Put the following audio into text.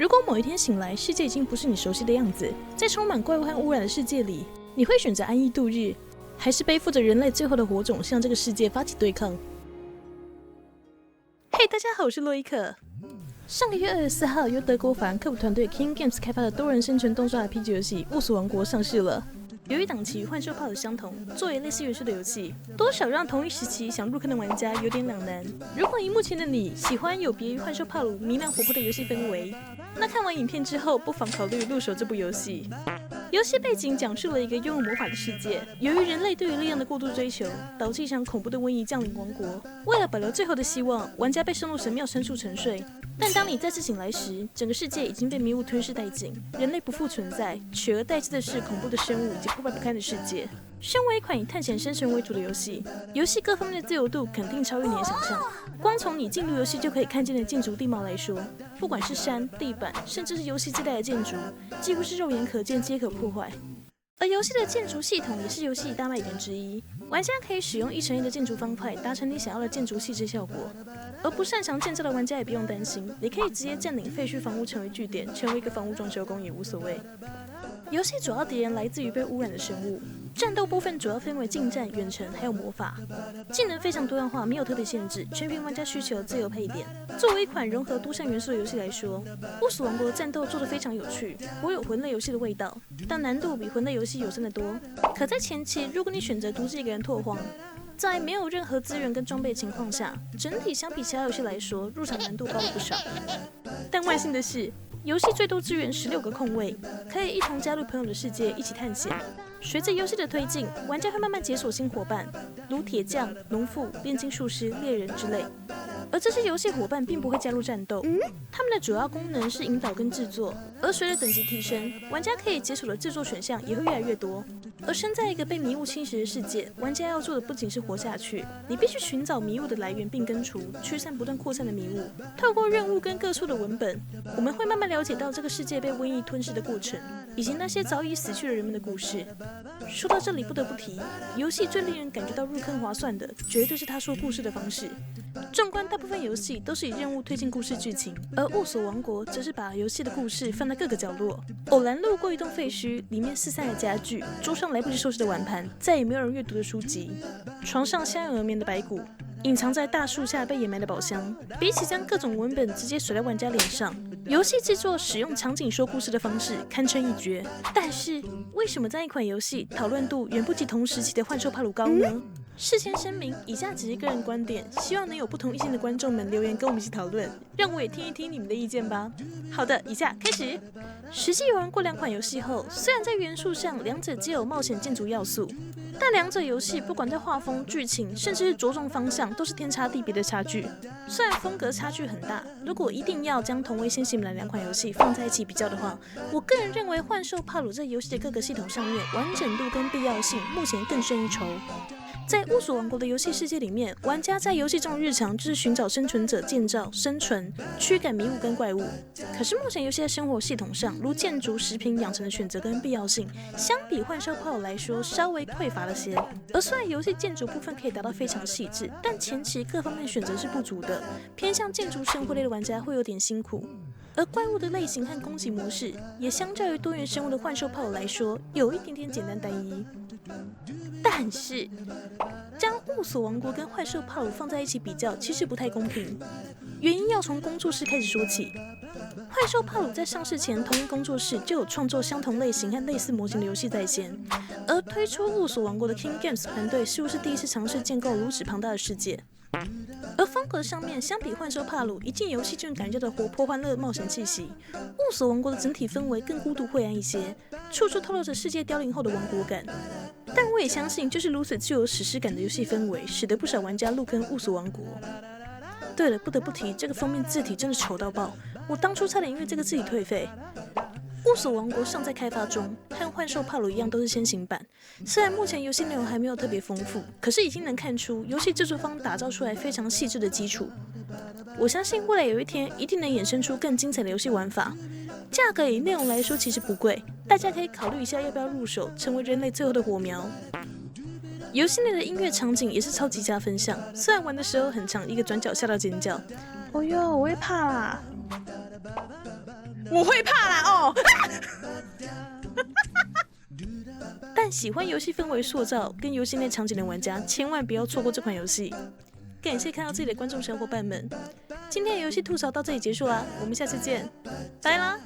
如果某一天醒来，世界已经不是你熟悉的样子，在充满怪物和污染的世界里，你会选择安逸度日，还是背负着人类最后的火种向这个世界发起对抗？嘿，大家好，我是洛伊克。上个月24号，由德国法兰克福团队 King Games 开发的多人生存动作 RPG 游戏《雾锁王国》上市了。由于档期与幻兽炮的相同，作为类似原著的游戏，多少让同一时期想入坑的玩家有点两难。如果荧幕前的你喜欢有别于幻兽炮弥漫活泼的游戏氛围，那看完影片之后，不妨考虑入手这部游戏。游戏背景讲述了一个拥有魔法的世界，由于人类对于力量的过度追求，导致一场恐怖的瘟疫降临王国。为了保留最后的希望，玩家被送入神庙深处沉睡。但当你再次醒来时，整个世界已经被迷雾吞噬殆尽，人类不复存在，取而代之的是恐怖的生物以及破败不堪的世界。身为一款以探险生存为主的游戏，游戏各方面的自由度肯定超越你的想象。光从你进入游戏就可以看见的建筑地貌来说，不管是山、地板，甚至是游戏自带的建筑，几乎是肉眼可见皆可破坏。而游戏的建筑系统也是游戏大卖点之一，玩家可以使用1乘1的建筑方块达成你想要的建筑细致效果。而不擅长建造的玩家也不用担心，你可以直接占领废墟房屋成为据点，成为一个房屋装修工也无所谓。游戏主要敌人来自于被污染的生物，战斗部分主要分为近战、远程还有魔法，技能非常多样化，没有特别限制，全凭玩家需求自由配点。作为一款融合多项元素的游戏来说，《雾锁王国》的战斗做得非常有趣，颇有魂类游戏的味道，但难度比魂类游戏有深得多。可在前期，如果你选择独自一个人拓荒，在没有任何资源跟装备的情况下，整体相比其他游戏来说，入场难度高了不少。但万幸的是，游戏最多支援16个空位，可以一同加入朋友的世界一起探险。随着游戏的推进，玩家会慢慢解锁新伙伴，如铁匠、农妇、炼金术师、猎人之类。而这些游戏伙伴并不会加入战斗，他们的主要功能是引导跟制作。而随着等级提升，玩家可以解锁的制作选项也会越来越多。而身在一个被迷雾侵蚀的世界，玩家要做的不仅是活下去，你必须寻找迷雾的来源并根除，驱散不断扩散的迷雾。透过任务跟各处的文本，我们会慢慢了解到这个世界被瘟疫吞噬的过程，以及那些早已死去的人们的故事。说到这里，不得不提，游戏最令人感觉到入坑划算的，绝对是他说故事的方式。纵观大部分游戏都是以任务推进故事剧情，而《雾锁王国》则是把游戏的故事放在各个角落。偶然路过一栋废墟，里面四散的家具，桌上来不及收拾的碗盘，再也没有人阅读的书籍，床上相拥而眠的白骨，隐藏在大树下被掩埋的宝箱。比起将各种文本直接甩在玩家脸上，游戏制作使用场景说故事的方式堪称一绝。但是为什么在一款游戏讨论度远不及同时期的幻兽帕鲁高呢？事先声明，以下只是个人观点，希望能有不同意见的观众们留言跟我们一起讨论，让我也听一听你们的意见吧。好的，以下开始。实际玩过2款游戏后，虽然在元素上两者皆有冒险建筑要素，但两者游戏不管在画风、剧情，甚至是着重方向，都是天差地别的差距。虽然风格差距很大，如果一定要将同为先行本的2款游戏放在一起比较的话，我个人认为幻兽帕鲁在游戏的各个系统上面完整度跟必要性目前更胜一筹。在雾锁王国的游戏世界里面，玩家在游戏中的日常就是寻找生存者建造、生存、驱赶迷雾跟怪物。可是目前游戏在生活系统上，如建筑、食品、养成的选择跟必要性，相比幻兽炮来说稍微匮乏了些。而虽然游戏建筑部分可以达到非常细致，但前期各方面选择是不足的，偏向建筑生活类的玩家会有点辛苦。而怪物的类型和攻击模式，也相较于多元生物的幻兽炮来说，有一点点简单单一。但是，将雾锁王国跟幻兽帕鲁放在一起比较，其实不太公平。原因要从工作室开始说起。幻兽帕鲁在上市前，同一工作室就有创作相同类型和类似模型的游戏在先，而推出雾锁王国的 King Games 团队似乎是第一次尝试建构如此庞大的世界。而风格上面，相比幻兽帕鲁，一进游戏就能感觉到活泼欢乐冒险气息。雾锁王国的整体氛围更孤独晦暗一些，处处透露着世界凋零后的王国感。但我也相信，就是如此具有史诗感的游戏氛围，使得不少玩家入坑雾锁王国。对了，不得不提，这个封面字体真的丑到爆，我当初差点因为这个字体退费。雾锁王国尚在开发中，和幻兽帕鲁一样都是先行版。虽然目前游戏内容还没有特别丰富，可是已经能看出游戏制作方打造出来非常细致的基础。我相信未来有一天一定能衍生出更精彩的游戏玩法。价格以内容来说其实不贵，大家可以考虑一下要不要入手，成为人类最后的火苗。游戏内的音乐场景也是超级加分项，虽然玩的时候很长，一个转角吓到尖叫。哦哟，我会怕啦。我会怕啦哦。但喜欢游戏氛围塑造跟游戏内场景的玩家，千万不要错过这款游戏。感谢看到这里的观众小伙伴们，今天的游戏吐槽到这里结束啦，我们下次见，拜啦。